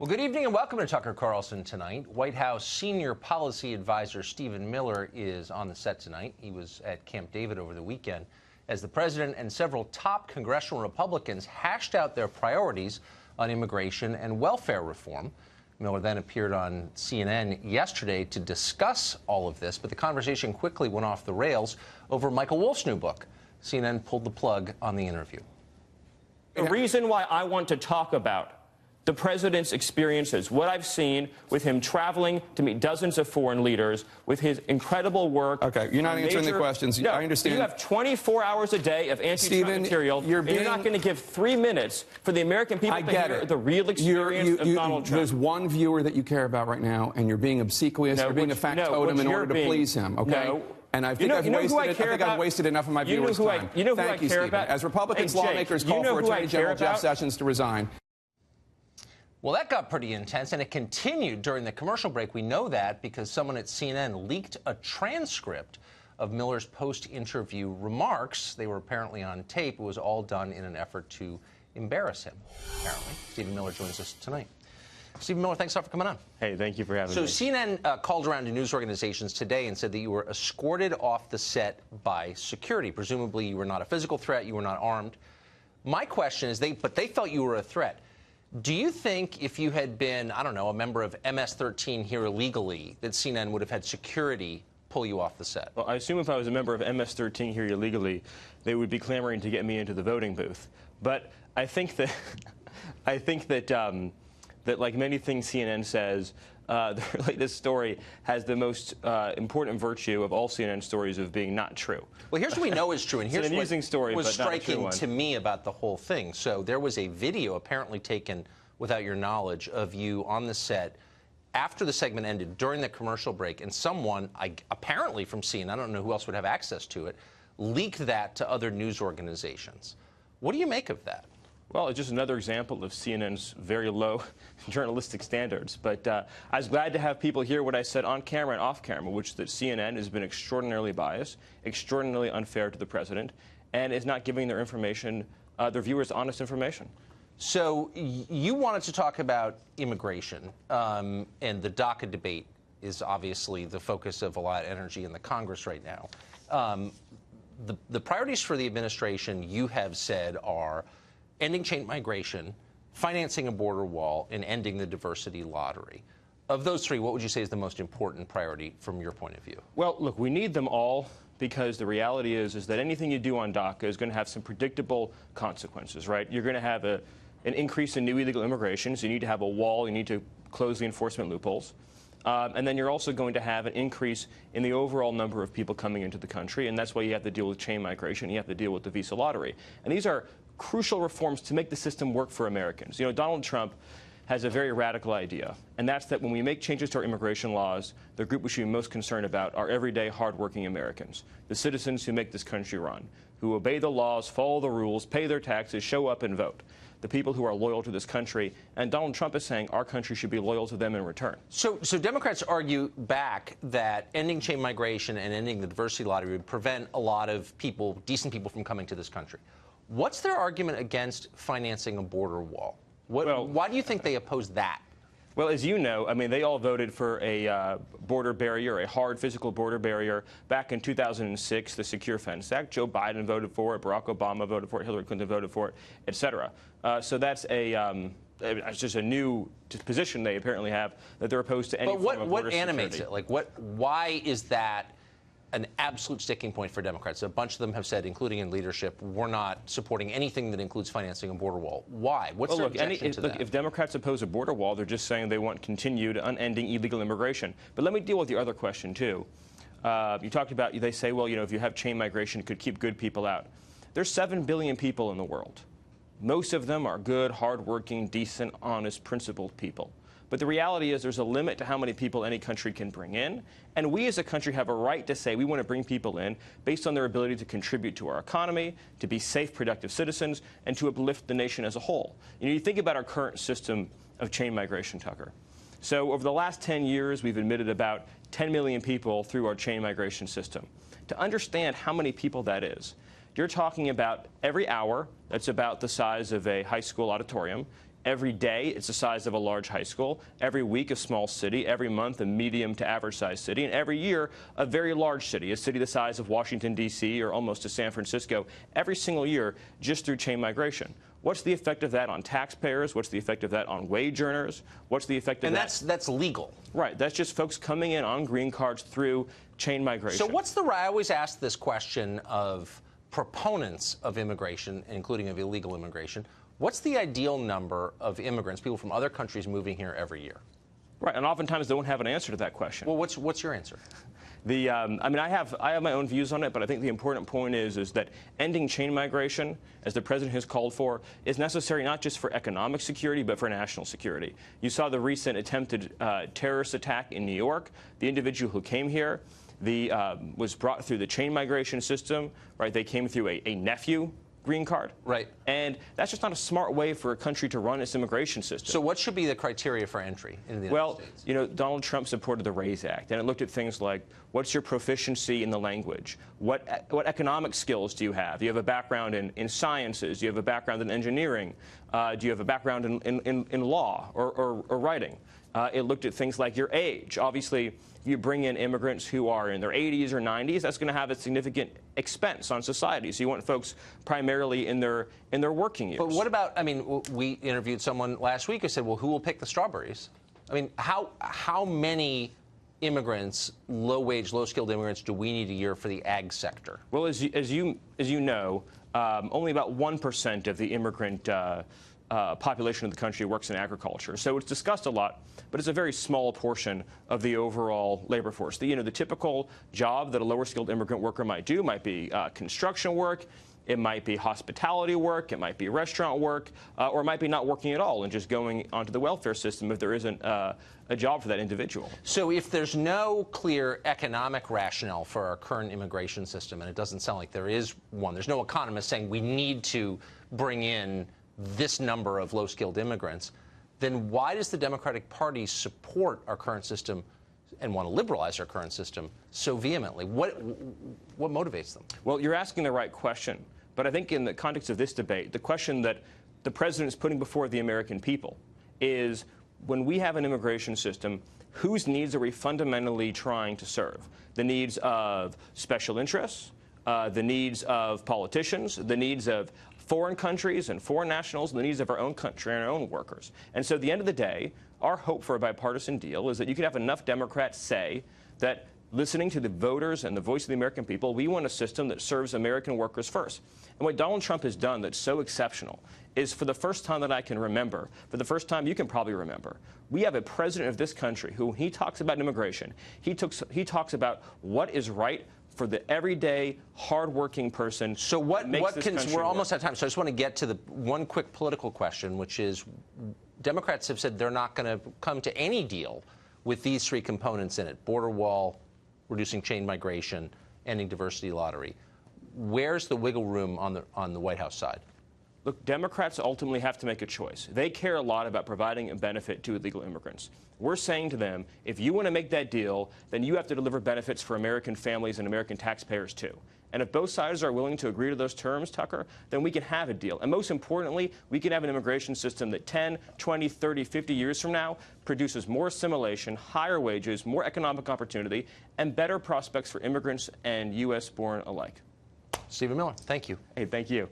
Well, good evening and welcome to Tucker Carlson tonight. White House senior policy advisor Stephen Miller is on the set tonight. He was at Camp David over the weekend as the president and several top congressional Republicans hashed out their priorities on immigration and welfare reform. Miller then appeared on CNN yesterday to discuss all of this, but the conversation quickly went off the rails over Michael Wolff's new book. CNN pulled the plug on the interview. The reason why I want to talk about the president's experiences, what I've seen with him traveling to meet dozens of foreign leaders, with his incredible work. Okay, you're not answering the questions. No, I understand. You have 24 hours a day of anti-Trump material, and you're not going to give 3 minutes for the American people to hear the real experience of Donald Trump. There's one viewer that you care about right now, and you're being obsequious. You're being a factotum in order to please him, okay? No. And I think I've wasted enough of my viewers' time. Thank you, Stephen. As Republicans, lawmakers call for Attorney General Jeff Sessions to resign. Well, that got pretty intense, and it continued during the commercial break. We know that because someone at CNN leaked a transcript of Miller's post-interview remarks. They were apparently on tape. It was all done in an effort to embarrass him, apparently. Stephen Miller joins us tonight. Stephen Miller, thanks a lot for coming on. Hey, thank you for having me. So CNN called around to news organizations today and said that you were escorted off the set by security. Presumably, you were not a physical threat. You were not armed. My question is, they felt you were a threat. Do you think if you had been, I don't know, a member of MS-13 here illegally, that CNN would have had security pull you off the set? Well, I assume if I was a member of MS-13 here illegally, they would be clamoring to get me into the voting booth. But I think that, that like many things CNN says, the latest story has the most important virtue of all CNN stories of being not true. Well, here's what we know is true, and here's what was striking to me about the whole thing. So there was a video apparently taken without your knowledge of you on the set after the segment ended, during the commercial break, and someone, apparently from CNN, I don't know who else would have access to it, leaked that to other news organizations. What do you make of that? Well, it's just another example of CNN's very low journalistic standards. But I was glad to have people hear what I said on camera and off camera, which is that CNN has been extraordinarily biased, extraordinarily unfair to the president, and is not giving their information, their viewers honest information. So you wanted to talk about immigration, and the DACA debate is obviously the focus of a lot of energy in the Congress right now. The priorities for the administration, you have said, are ending chain migration, financing a border wall, and ending the diversity lottery. Of those three, what would you say is the most important priority from your point of view? Well, look, we need them all because the reality is that anything you do on DACA is going to have some predictable consequences, right? You're going to have an increase in new illegal immigration, so you need to have a wall, you need to close the enforcement loopholes. And then you're also going to have an increase in the overall number of people coming into the country, and that's why you have to deal with chain migration, you have to deal with the visa lottery. And these are crucial reforms to make the system work for Americans. You know, Donald Trump has a very radical idea, and that's that when we make changes to our immigration laws, the group we should be most concerned about are everyday, hardworking Americans, the citizens who make this country run, who obey the laws, follow the rules, pay their taxes, show up and vote. The people who are loyal to this country, and Donald Trump is saying our country should be loyal to them in return. So Democrats argue back that ending chain migration and ending the diversity lottery would prevent a lot of people, decent people, from coming to this country. What's their argument against financing a border wall? Why do you think they oppose that? Well, as you know, I mean, they all voted for a border barrier, a hard physical border barrier back in 2006, the Secure Fence Act. Joe Biden voted for it, Barack Obama voted for it, Hillary Clinton voted for it, et cetera. So that's it's just a new position they apparently have, that they're opposed to any form of border security. What animates it? Like, why is that an absolute sticking point for Democrats? A bunch of them have said, including in leadership, we're not supporting anything that includes financing a border wall. Why? What's their objection to that? If Democrats oppose a border wall, they're just saying they want continued, unending illegal immigration. But let me deal with your other question, too. You talked about, they say, well, you know, if you have chain migration, it could keep good people out. There's 7 billion people in the world. Most of them are good, hardworking, decent, honest, principled people. But the reality is there's a limit to how many people any country can bring in. And we as a country have a right to say we want to bring people in based on their ability to contribute to our economy, to be safe, productive citizens, and to uplift the nation as a whole. You know, you think about our current system of chain migration, Tucker. So over the last 10 years, we've admitted about 10 million people through our chain migration system. To understand how many people that is, you're talking about every hour, that's about the size of a high school auditorium. Every day, it's the size of a large high school. Every week, a small city. Every month, a medium to average-sized city. And every year, a very large city, a city the size of Washington, D.C., or almost to San Francisco, every single year, just through chain migration. What's the effect of that on taxpayers? What's the effect of that on wage earners? What's the effect of that? And that's legal. Right. That's just folks coming in on green cards through chain migration. So what's the, I always ask this question of proponents of immigration, including of illegal immigration. What's the ideal number of immigrants, people from other countries moving here every year? Right, and oftentimes they don't have an answer to that question. Well, what's your answer? I mean, I have my own views on it, but I think the important point is that ending chain migration, as the president has called for, is necessary not just for economic security, but for national security. You saw the recent attempted terrorist attack in New York. The individual who came here was brought through the chain migration system. Right, they came through a nephew green card. Right. And that's just not a smart way for a country to run its immigration system. So what should be the criteria for entry in the United States? Well, you know, Donald Trump supported the RAISE Act, and it looked at things like, what's your proficiency in the language? What economic skills do you have? Do you have a background in sciences? Do you have a background in engineering? Do you have a background in law or writing? It looked at things like your age. Obviously, you bring in immigrants who are in their 80s or 90s, that's going to have a significant expense on society. So you want folks primarily in their working years. But what about, I mean, we interviewed someone last week who said, well, who will pick the strawberries? I mean, how many immigrants, low-wage, low-skilled immigrants, do we need a year for the ag sector? Well, as you know, only about 1% of the immigrant population of the country works in agriculture. So it's discussed a lot, but it's a very small portion of the overall labor force. The typical job that a lower-skilled immigrant worker might do might be construction work, it might be hospitality work, it might be restaurant work, or it might be not working at all and just going onto the welfare system if there isn't a job for that individual. So if there's no clear economic rationale for our current immigration system, and it doesn't sound like there is one, there's no economist saying we need to bring in this number of low-skilled immigrants, then why does the Democratic Party support our current system and want to liberalize our current system so vehemently? What motivates them? Well, you're asking the right question. But I think in the context of this debate, the question that the president is putting before the American people is, when we have an immigration system, whose needs are we fundamentally trying to serve? The needs of special interests, the needs of politicians, the needs of foreign countries and foreign nationals, and the needs of our own country and our own workers. And so at the end of the day, our hope for a bipartisan deal is that you could have enough Democrats say that, listening to the voters and the voice of the American people, we want a system that serves American workers first. And what Donald Trump has done that's so exceptional is, for the first time that I can remember, for the first time you can probably remember, we have a president of this country who, when he talks about immigration, he talks about what is right for the everyday, hardworking person. So we're almost out of time, so I just want to get to the one quick political question, which is, Democrats have said they're not going to come to any deal with these three components in it: border wall, reducing chain migration, ending diversity lottery. Where's the wiggle room on the White House side? Look, Democrats ultimately have to make a choice. They care a lot about providing a benefit to illegal immigrants. We're saying to them, if you want to make that deal, then you have to deliver benefits for American families and American taxpayers, too. And if both sides are willing to agree to those terms, Tucker, then we can have a deal. And most importantly, we can have an immigration system that 10, 20, 30, 50 years from now produces more assimilation, higher wages, more economic opportunity, and better prospects for immigrants and U.S.-born alike. Stephen Miller, thank you. Hey, thank you.